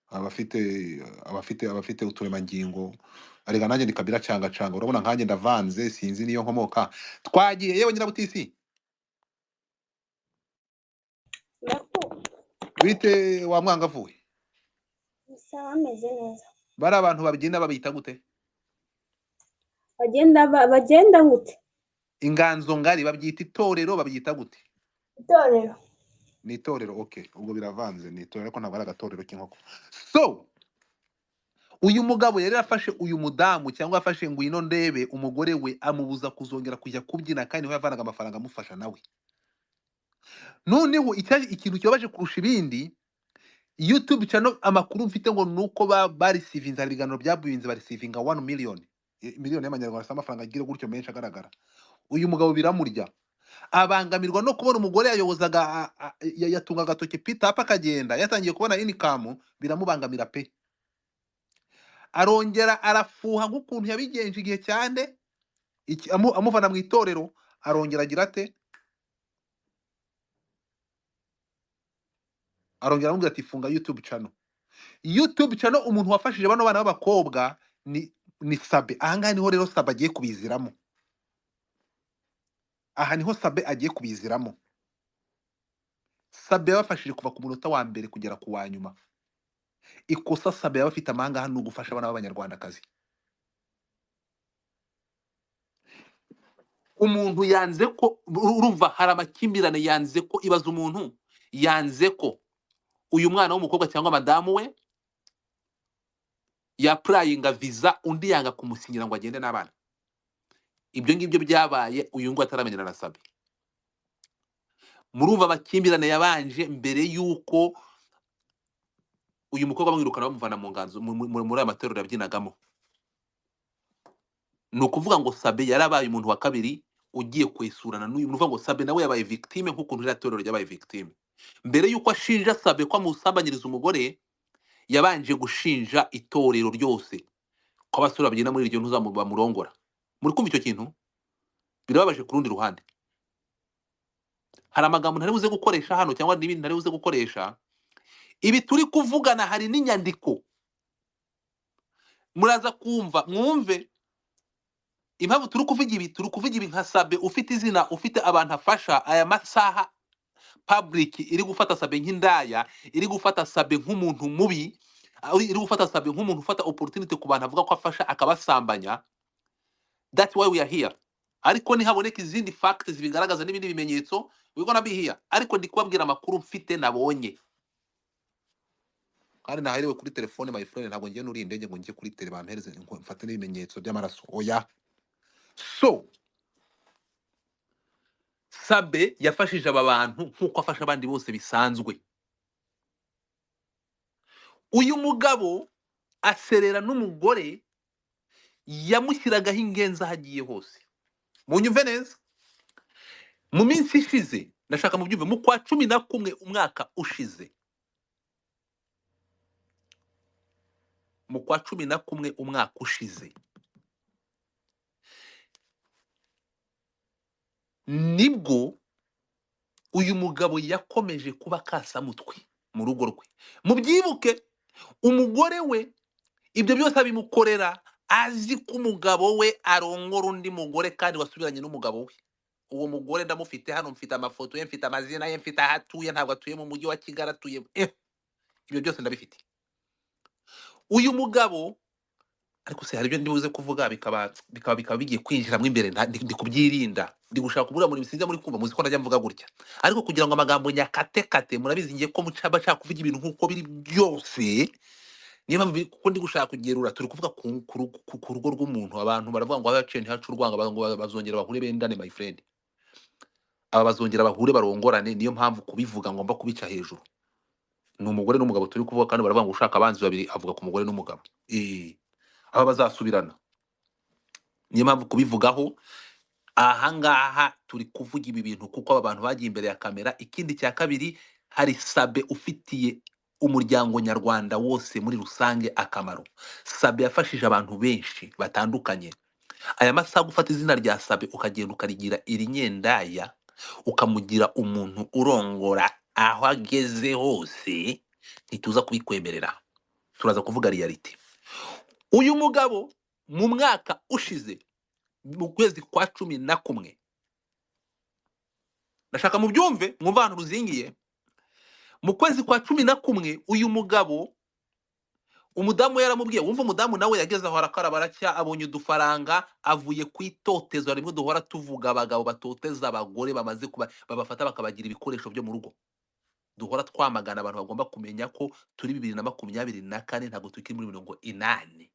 abafite uturemangingo. Arega nanjye ndikabira canga urabona nkanjye ndavanze sinzi niyo nkomoka. Twagiye yewe nyirabutisi. Bite wa mwangavuwe? Bisa ameze neza. Bari abantu babyina babita gute? Bagenda gute? Inganzo ngari babyita itorero babyita gute? Itorero. Ni itorero, okay. Ubwo biravanze ni itorero ariko ntabwo ari agatorero k'inkoko. So uyu mugabo yari afashe uyu mudamu cyangwa afashe ngo ino ndebe umugore we amubuza kuzongera kujya kubyina kandi niho yavanaga amafaranga amufasha nawe. Noneho ikintu cyobaje kurusha ibindi, YouTube channel amakuru mfite ngo nuko barisivinze ibiganiro byabuyinze barisivinga 1 million y'amanyarwanda amafaranga agira gutyo menshi agaragara. Uyu mugabo biramurya, abangamirwa no kubona umugore yayobozaga yatunga agatoke pita apa akagenda yatangiye kubona income, biramubangamira pe. Arongera arafuha nk'ukuntu yabigenje igihe cyane amuvana mu itorero, arongera agira ate, arongera amubwira ati funga YouTube channel. Umuntu wafashije bano bana b'abakobwa ni Sabe. Ahangaha niho rero Sabe agiye kubiziramo. Aha niho Sabe agiye kubiziramo. Sabe yabafashije kuva ku munota wa mbere kugera ku wa nyuma. Ikosa Sabe yabafite amahanga hano gufasha abana b'abanyarwandakazi. Umuntu yanze ko urumva hari amakimbirane, yanze ko ibaza umuntu yanze ko uyu mwana w'umukobwa cyangwa madamu we yapurayinga visa, undi yanga kumusinyira ngo agende n'abana. Ibyo ngibyo byabaye uyu ngo ataramenyana na Sabe. Murumva amakimbirane yabanje mbere yuko uyu mukobwa bamwirukana bamuvana mu nganzo muri aya matorero yabyinagamo. Ni ukuvuga ngo Sabe yarabaye umuntu wa kabiri ugiye kwesurana n'uyu. Nuvuga ngo Sabe nawe yabaye victime nk'ukuntu iriya torero ryabaye victime. Mbere yuko ashinja Sabe ko amusambanyiriza umugore, yabanje gushinja itorero ryose ko abasore babyina muri iryo ntuza bamurongora. Muri kumva icyo kintu birababaje. Ku rundi ruhande hari amagambo ntari buze gukoresha hano cyangwa n'ibindi ntari buze gukoresha. Ibi turi kuvugana hari n'inyandiko muraza kumva mwumve impamvu turi kuvuga ibi nka Sabe ufite izina, ufite abantu afasha aya masaha. Public iri gufata Sabe nk'indaya, iri gufata Sabe nk'umuntu mubi, iri gufata Sabe nk'umuntu ufata opportunity ku bantu avuga ko afasha akabasambanya. That's why we are here. Ariko nihaboneka izindi facts bigaragaza n'ibindi bimenyetso, we gonna be here. Ariko ndi kubabwira amakuru mfite nabonye. Kandi naherewe kuri telefone my friend, ntabwo ngiye nuri indege ngo ngiye kuri tele bampereze mfate n'ibimenyetso by'amaraso. Oya. So Sabe yafashije aba bantu nk'uko afasha abandi bose bisanzwe. Uyu mugabo aserera n'umugore yamushyiragaho ingenza hagiye hose. Munyumve neza, mu minsi ishize ndashaka mu byumve, mu kwa 11 umwaka ushize, mu kwa 11 umwaka ushize nibwo uyu mugabo yakomeje kuba kasamutwe mu rugo rwe. Mubyibuke umugore we ibyo byose abimukorera azi ko umugabo we arongora undi mugore kandi wasubiranye n'umugabo we. Uwo mugore ndamufite hano, mfite amafoto ye, mfite amazina ye, mfite ahatuye, ntabwo atuye mu mujyi wa Kigali, atuye ibyo byose ndabifite. Uyu mugabo ariko se hari ibyo ndibuze kuvuga bikaba bigiye kwinjiramo imbere ndi kubyirinda ndi gushaka kubura muri bisinza muri kumva muzi ko najya mvuga gutya ariko kugira ngo amagambo nyakatekate murabizi ngiye ko mucaba nshaka kuvuga ibintu nk'uko biri byose niyo mpamvu kuko ndi gushaka kugerura turi kuvuga ku rugo rw'umuntu abantu baravuga ngo abaciye ntihacu urwanga ngo bazongera bahure bendane my friend aba bazongera bahure barongorane niyo mpamvu kubivuga ngomba kubica hejuru ni umugore n'umugabo turi kuvuga kandi baravuga ngo ushaka abanzi babiri avuga ku mugore n'umugabo aba bazasubirana niyo mpamvu kubivugaho ahangaha turi kuvuga ibi bintu kuko aba bantu bagiye imbere ya kamera ikindi cya kabiri hari Sabe ufitiye umuryango nyarwanda wose muri rusange akamaro Sabe yafashije abantu benshi batandukanye aya masaha gufata izina rya Sabe ukagenda ukarigira irinyendaya ukamugira umuntu urongora aho ageze hose ntituza kubikwemerera turaza kuvuga reality uyu mugabo mu mwaka ushize mu kwezi kwa 11 ndashaka mu byumve mwumva ahantu ruzingiye mu kwezi kwa 11 uyu mugabo umudamu yaramubwiye wumva umudamu nawe yageze aho arakarabara cya abonye udufaranga avuye kwitotezo rimwe duhora tuvuga abagabo batoteza abagore bamaze kuba babafata bakabagira ibikoresho byo mu rugo duhora twamagana abantu bagomba kumenya ko turi 2024 ntabwo tukiri muri 80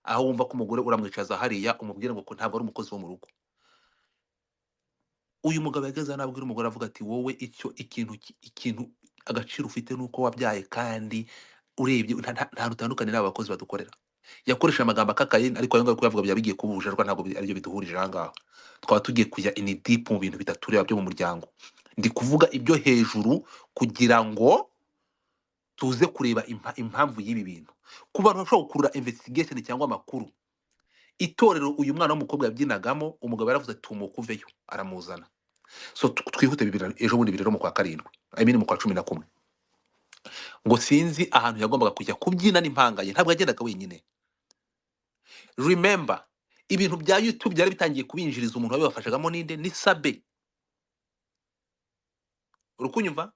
aho wumva ko umugore uramwicaza hariya umubwire ngo ko ntabwo ari umukozi wo mu rugo uyu mugabo yageze nabwira umugore avuga ati wowe ikintu agaciro ufite nuko wabyaye kandi urebye nta rutandukanye n'abakozi badukorera yakoresha amagambo akakaye ariko ayo ngayo kuyavuga byabigiye kubujarwa ntabwo ari byo biduhurije ahangaha twaba tugiye kujya in deep mu bintu bitatureba byo mu muryango ndi kuvuga ibyo hejuru kugira ngo tuze kureba impamvu y'ibi bintu ku bantu bashobora gukurura investigation cyangwa amakuru itorero uyu mwana w'umukobwa yabyinagamo umugabo yaravuze ati umukuveyo aramuzana so twihute bibiri ejo bundi birero mu kwa 7 I mean mu kwa 11 ngo sinzi ahantu yagombaga kujya kubyina n'impanga ye ntabwo yagendaga wenyine remember ibintu bya YouTube byari bitangiye kubinjiriza umuntu wabibafashagamo ninde ni Sabe urukunyumva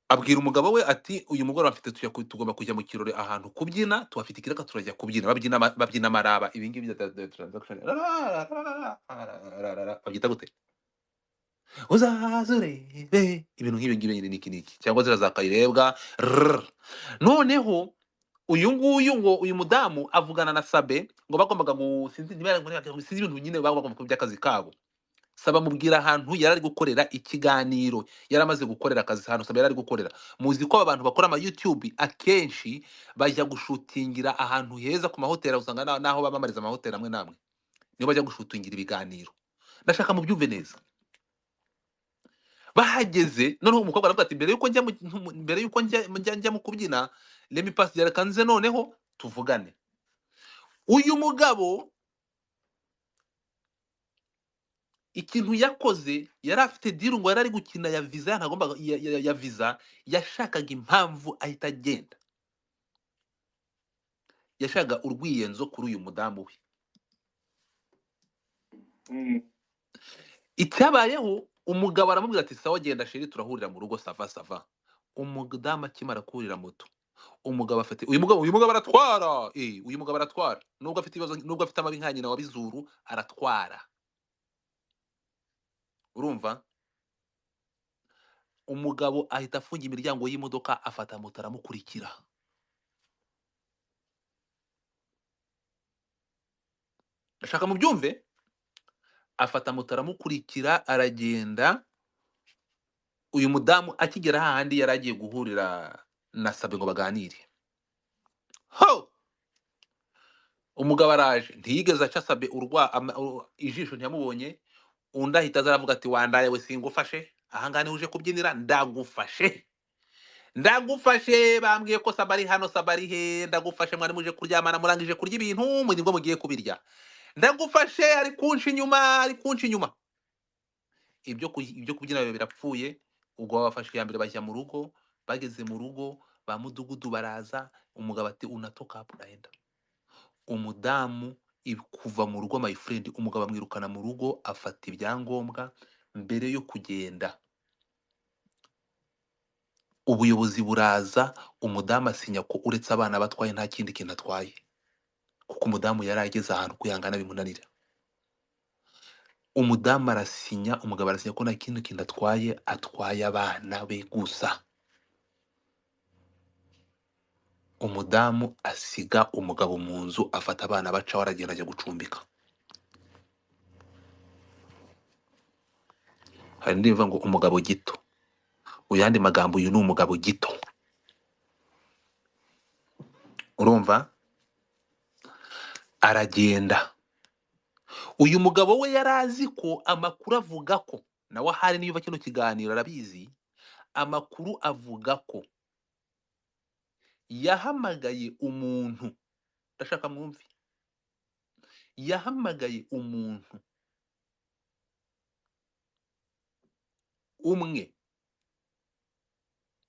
abwira umugabo we ati uyu mugore afite tugomba kujya mu kirore ahantu kubyina tuhafite ikiraka turajya kubyina babyina maraba ibingibi bya transaction babyita gute uzazurebe ibintu nk'ibi ngibi niki cyangwa zirazakayirebwa noneho uyu nguyu ngo uyu mudamu avugana na Sabe ngo bagombaga sinzi ibintu nyine bagomba kubya akazi kabo Sabe amubwira ahantu yarari gukorera ikiganiro yaramaze gukorera akazi hano Sabe yarari gukorera muzi ko abantu bakora ama YouTube akenshi bajya gushutingira ahantu heza ku mahoteli usanga naho bamamariza amahoteli amwe namwe niyo bajya gushutingira ibiganiro ndashaka mu byumve neza bahageze noneho umukobwa aravuga ati mbere yuko njya mu kubyina let me pass kanze noneho tuvugane uyu mugabo ikintu yakoze yari afite deal ngo yarari gukina ya visa ntagomba ya visa yashakaga impamvu ahita agenda yashaka urwiyenzo kuri uyu mudamu we icyabayeho umugabo aramubwira ati sawa genda sheri turahurira mu rugo sava umudamu akimara kurira moto umugabo afite uyu mugabo aratwara uyu mugabo aratwara nubwo afite ibibazo nubwo afite amabi nka nyina wa bizuru aratwara urumva umugabo ahita afunga imiryango y'imodoka afata moto aramukurikira ndashaka mu byumve afata moto aramukurikira aragenda uyu mudamu akigera hahandi yaragiye guhurira na Sabe ngo baganire umugabo araje ntiyigeze aca Sabe ijisho ntiyamubonye undi ahita azaravuga ati wandaye we singufashe ahangaha niho uje kubyinira ndagufashe bambwiye ko Sabe ari hano Sabe ari he ndagufashe mwari muje kuryamana murangije kurya ibintu muri ngo mugiye kubirya ndagufashe ari kunshi inyuma ibyo kubyina bibe birapfuye ubwo babafashe ya mbere bajya mu rugo bageze mu rugo ba mudugudu baraza umugabo ati unatoka hapo naenda umudamu kuva mu rugo my friend umugabo amwirukana mu rugo afata ibyangombwa mbere yo kugenda ubuyobozi buraza, umudamu asinya ko uretse abana batwaye nta kindi kintu atwaye, kuko umudamu yari ageze ahantu kwihangana bimunanira. Umudamu arasinya, umugabo arasinya ko nta kindi kintu atwaye, atwaye abana be gusa. Umudamu asiga umugabo mu nzu, afata abana bacaho, aragenda ajya gucumbika. Hari indi ivuga ngo umugabo gito, mu yandi magambo uyu ni umugabo gito. Urumva? Aragenda. Uyu mugabo we yari azi ko amakuru avuga ko, nawe ahari niba kino kiganiro arabizi, amakuru avuga ko yahamagaye umuntu, ndashaka mwumve, yahamagaye umuntu umwe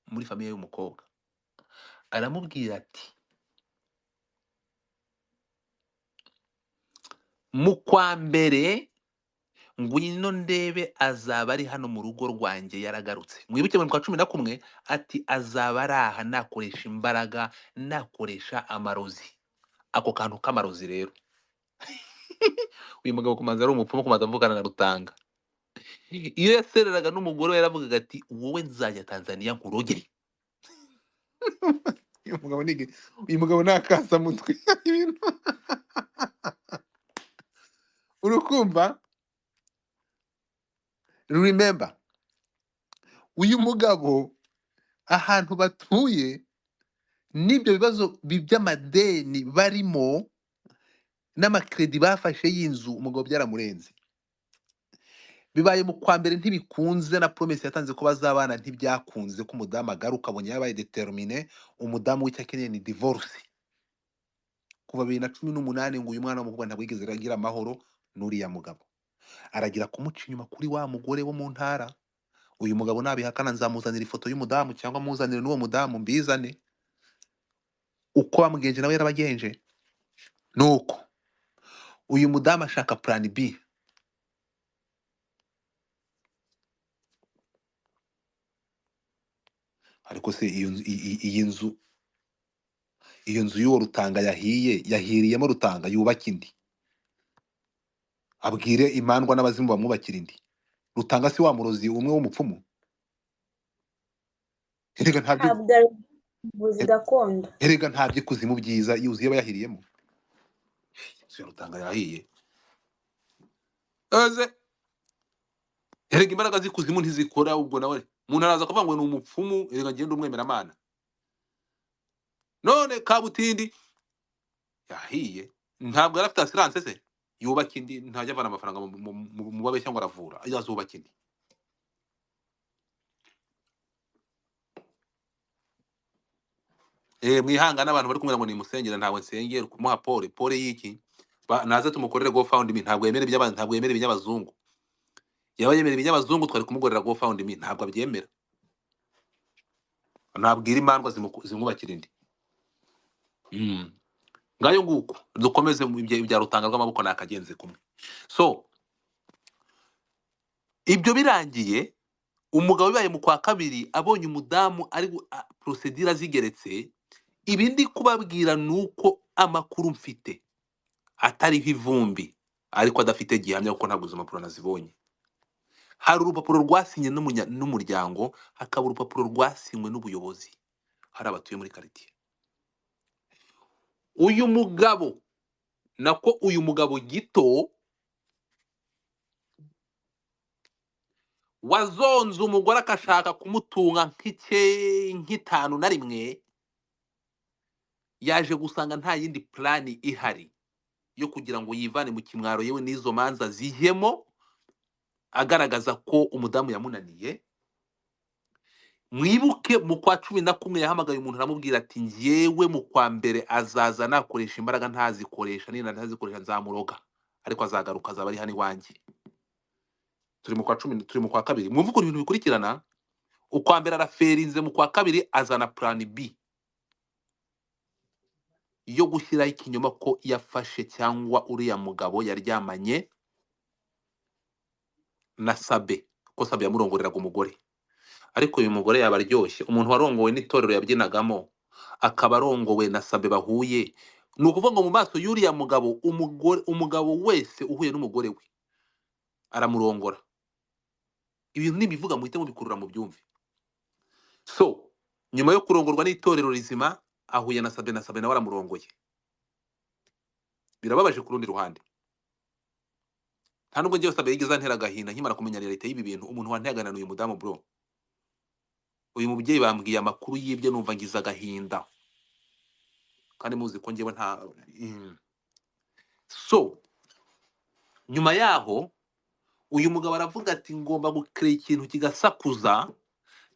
muri famiye y'umukobwa, aramubwira ati mu kwa mbere ngwino ndebe azaba ari hano mu rugo rwanjye yaragarutse. Mwibuke mu kwa 11 ati azaba ari aha nakoresha imbaraga, nakoresha amarozi. Ako kantu k'amarozi rero, uyu mugabo kumanza ari umupfumu, kumanza mvugana na Rutanga. Iyo yasereraga n'umugore we yaravugaga ati wowe nzajya Tanzania nkurogere. Uyu mugabo nakasa mutwe. Urukumva? Remember, uyu mugabo ahantu batuye n'ibyo bibazo by'amadeni barimo n'amakredi bafashe y'inzu, umugabo byaramurenze. Bibaye mu kwa mbere ntibikunze, na promise yatanze ko bazabana ntibyakunze, ko umudamu agaruka, abonye yabaye determine, umudamu w'icyo akeneye ni divorce. Kuva 2018 ngo uyu mwana w'umukobwa ntabwo yigeze agira amahoro n'uriya mugabo. Aragira kumuca inyuma kuri wa mugore wo mu ntara. Uyu mugabo nabihakana nzamuzanira ifoto y'umudamu, cyangwa muzanire n'uwo mudamu mbizane. Uko bamugenje nawe yarabagenje. Nuko uyu mudamu ashaka plan B. Ariko se iyo nzu y'uwo Rutanga yahiriyemo Rutanga yubaka indi. Abwire imandwa n'abazimu bamwubakira indi. Rutanga si wa murozi umwe w'umupfumu? Erega ntabyo ntabwo ari ubuvuzi gakondo. erega ntabyo kuzimu byiza yuzuye bayahiriyemo. Si Rutanga yahiye. Aze erega imbaraga z'ikuzimu ntizikora, ubwo nawe umuntu araza kuvuga ngo ni umupfumu, erega ngende umwemera Mana. None Kabutindi yahiye, ntabwo yarafite assurance se yubaka indi, ntajya avana amafaranga mu babeshya ngo aravura, azubaka indi. Mwihangana abantu bari kumwe ngo ni musengera, ntawe nsengera, kumuha pole y'iki? Naze tumukorere GoFundMe, ntabwo yemera iby'abantu, ntabwo yemera ibinyabazungu. Yaba yemera ibinyabazungu twari kumugorera GoFundMe, ntabwo abyemera. Nabwira imandwa zimwubakira indi. Ngayo nguko dukomeze mu ibya Rutanga rw'amaboko nakagenze kumwe. So ibyo birangiye, umugabo bibaye mu kwa kabiri abonye umudamu ari procedure zigeretse. Ibindi kubabwira nuko amakuru mfite atariho ivumbi, ariko adafite gihamya kuko ntabwo izo mpapuro nazibonye. Hari urupapuro rwasinye n'umuryango, hakaba urupapuro rwasinywe n'ubuyobozi, hari abatuye muri quartier. Uyu mugabo gito wazonze umugore akashaka kumutunga nk'itanu na rimwe, yaje gusanga nta yindi plani ihari yo kugira ngo yivane mu kimwaro, yewe n'izo manza zihemo, agaragaza ko umudamu yamunaniye. Mwibuke mu kwa 11 yahamagaye umuntu aramubwira ati njyewe mu kwa mbere azaza nakoresha imbaraga ntazikoresha, nina ntazikoresha nzamuroga, ariko azagaruka azaba ari hano iwanjye. Turi mu kwa 10, turi mu kwa kabiri. Mwumva uko ibintu bikurikirana. Ukwa mbere araferinze, mu kwa kabiri azana plan B yo gushyiraho ikinyoma ko yafashe cyangwa uriya mugabo yaryamanye na Sabe, ko Sabe yamurongoreraga umugore. ariko uyu mugore yaba aryoshye, umuntu warongowe n'itorero yabyinagamo akaba arongowe na Sabe bahuye, ni ukuvuga ngo mu maso y'uriya mugabo, umugabo wese uhuye n'umugore we aramurongora. Ibintu nibivuga muhite mubikurura mu byumve. So nyuma yo kurongorwa n'itorero rizima ahuye na Sabe nawe aramurongoye. Birababaje ku rundi ruhande. Nta nubwo njyewe Sabe yigeze antera agahinda nkimara kumenya realite y'ibi bintu. Umuntu wantegana n'uyu mudamu bro, uyu mubyeyi bambwiye amakuru y'ibyo numva ngize agahinda, kandi muzi ko njyewe nta so nyuma yaho uyu mugabo aravuga ati ngomba gukreye ikintu kigasakuza,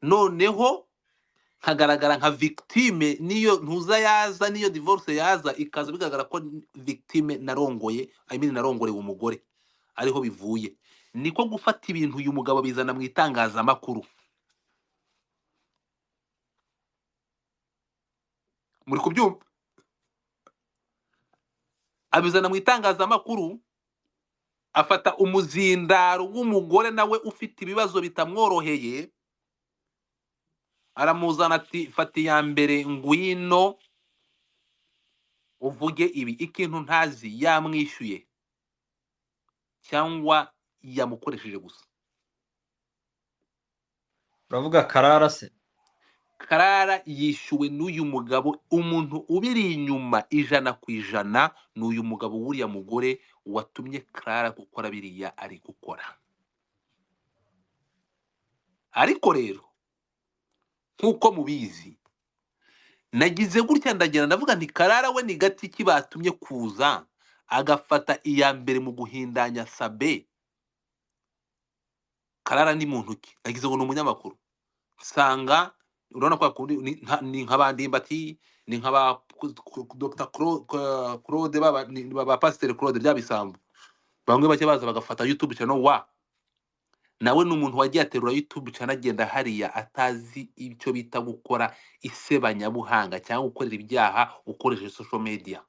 noneho nkagaragara nka victime, niyo ntuza yaza, niyo divorce yaza ikaza bigaragara ko victime narongoye, I mean narongorewe umugore, ariho bivuye. Niko gufata ibintu uyu mugabo bizana mu itangazamakuru. Muri kubyumva? Abizana mu itangazamakuru, afata umuzindaro w'umugore nawe ufite ibibazo bitamworoheye, aramuzana ati fata iya mbere ngwino uvuge ibi. Ikintu ntazi yamwishyuye cyangwa yamukoresheje gusa. uravuga Clara se? Clara yishyuwe n'uyu mugabo, umuntu ubiri inyuma 100% n'uyu mugabo wuriya mugore watumye Clara gukora biriya ari gukora. Ariko rero nkuko mubizi, nagize gutya ndagenda ndavuga nti Clara we ni gati ki batumye kuza agafata iya mbere mu guhindanya Sabe. Clara ni muntu ki? Nagize ngo ni umunyamakuru, nsanga urabona ko ni nk'abandi mbati, ni nk'aba Dr. Claude baba Pasteur Claude byabisambu, bamwe bake baza bagafata YouTube channel wa nawe ni umuntu wagiye aterura YouTube channel agenda hariya atazi icyo bita gukora isebanyabuhanga cyangwa gukorera ibyaha ukoresheje social media.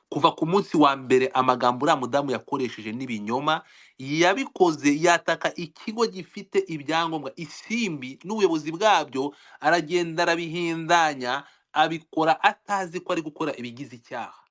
Kuva ku munsi wa mbere amagambo uriya mudamu yakoresheje n'ibinyoma, yabikoze yataka ikigo gifite ibyangombwa Isimbi n'ubuyobozi bwabyo, aragenda arabihindanya, abikora atazi ko ari gukora ibigize icyaha.